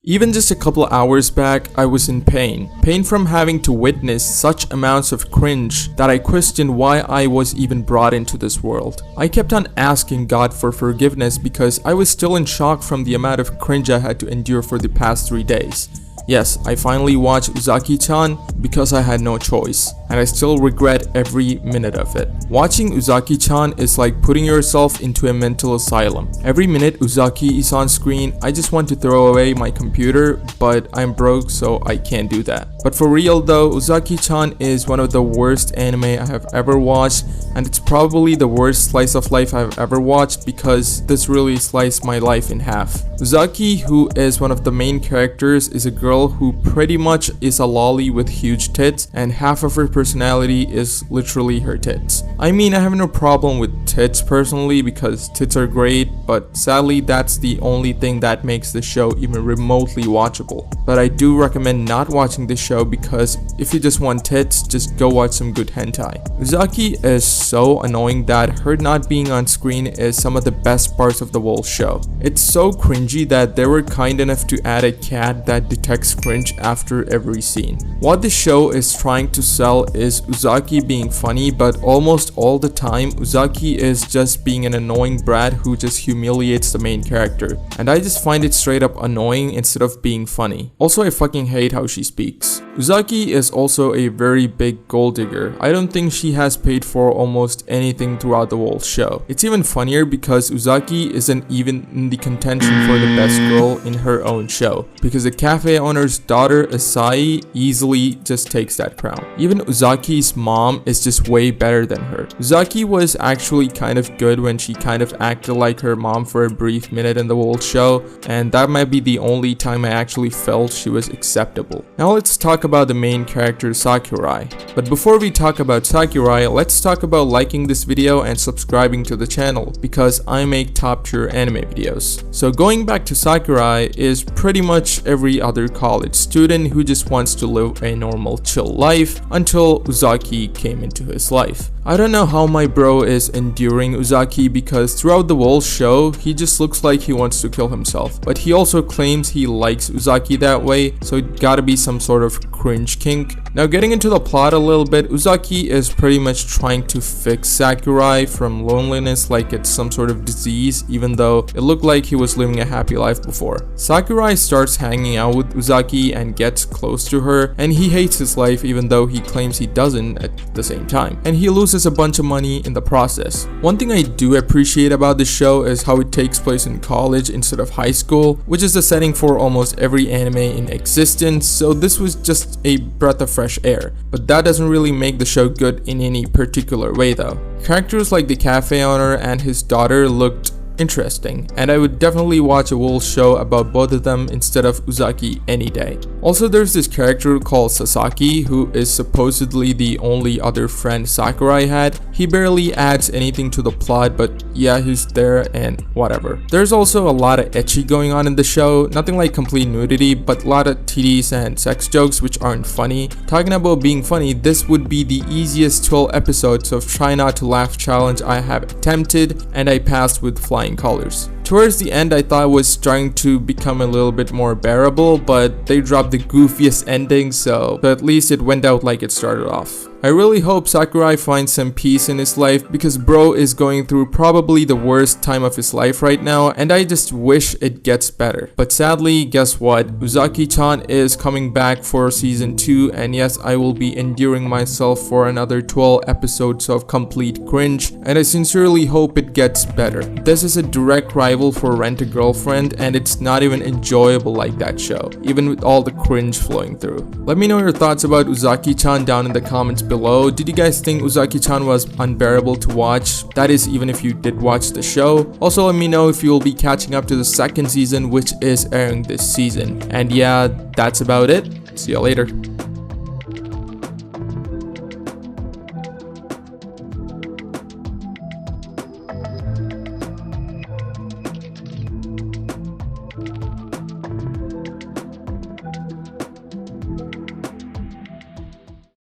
Even just a couple hours back, I was in pain. Pain from having to witness such amounts of cringe that I questioned why I was even brought into this world. I kept on asking God for forgiveness because I was still in shock from the amount of cringe I had to endure for the past 3 days. Yes, I finally watched Uzaki-chan because I had no choice, and I still regret every minute of it. Watching Uzaki-chan is like putting yourself into a mental asylum. Every minute Uzaki is on screen, I just want to throw away my computer, but I'm broke so I can't do that. But for real though, Uzaki-chan is one of the worst anime I have ever watched, and it's probably the worst slice of life I've ever watched because this really sliced my life in half. Uzaki, who is one of the main characters, is a girl who pretty much is a lolly with huge tits, and half of her personality is literally her tits. I mean, I have no problem with tits personally because tits are great, but sadly that's the only thing that makes the show even remotely watchable. But I do recommend not watching this show because if you just want tits, just go watch some good hentai. Uzaki is so annoying that her not being on screen is some of the best parts of the whole show. It's so cringy that they were kind enough to add a cat that detects cringe after every scene. What the show is trying to sell is Uzaki being funny, but almost all the time Uzaki is just being an annoying brat who just humiliates the main character, and I just find it straight up annoying instead of being funny. Also, I fucking hate how she speaks. Uzaki is also a very big gold digger. I don't think she has paid for almost anything throughout the whole show. It's even funnier because Uzaki isn't even in the contention for the best girl in her own show, because the cafe owner's daughter Asai easily just takes that crown. Even Uzaki's mom is just way better than her. Uzaki was actually kind of good when she kind of acted like her mom for a brief minute in the whole show, and that might be the only time I actually felt she was acceptable. Now let's talk about the main character Sakurai. But before we talk about Sakurai, let's talk about liking this video and subscribing to the channel because I make top tier anime videos. So going back to Sakurai is pretty much every other college student who just wants to live a normal chill life until Uzaki came into his life. I don't know how my bro is enduring Uzaki because throughout the whole show he just looks like he wants to kill himself, but he also claims he likes Uzaki that way, so it gotta be some sort of cringe kink. Now getting into the plot a little bit, Uzaki is pretty much trying to fix Sakurai from loneliness like it's some sort of disease, even though it looked like he was living a happy life before. Sakurai starts hanging out with Uzaki and gets close to her, and he hates his life even though he claims he doesn't at the same time, and he loses a bunch of money in the process. One thing I do appreciate about the show is how it takes place in college instead of high school, which is the setting for almost every anime in existence, so this was just a breath of fresh air. But that doesn't really make the show good in any particular way though. Characters like the cafe owner and his daughter looked interesting, and I would definitely watch a whole show about both of them instead of Uzaki any day. Also, there's this character called Sasaki who is supposedly the only other friend Sakurai had. He barely adds anything to the plot, but yeah, he's there and whatever. There's also a lot of ecchi going on in the show, nothing like complete nudity, but a lot of titties and sex jokes which aren't funny. Talking about being funny, this would be the easiest 12 episodes of Try Not to Laugh challenge I have attempted, and I passed with flying colors. Towards the end I thought it was starting to become a little bit more bearable, but they dropped the goofiest ending, so at least it went out like it started off. I really hope Sakurai finds some peace in his life because bro is going through probably the worst time of his life right now, and I just wish it gets better. But sadly, guess what? Uzaki-chan is coming back for season 2, and yes, I will be enduring myself for another 12 episodes of complete cringe, and I sincerely hope it gets better. This is a direct rival for Rent a Girlfriend, and it's not even enjoyable like that show, even with all the cringe flowing through. Let me know your thoughts about Uzaki-chan down in the comments below. Did you guys think Uzaki-chan was unbearable to watch? That is, even if you did watch the show. Also, let me know if you will be catching up to the second season, which is airing this season. And yeah, that's about it. See you later.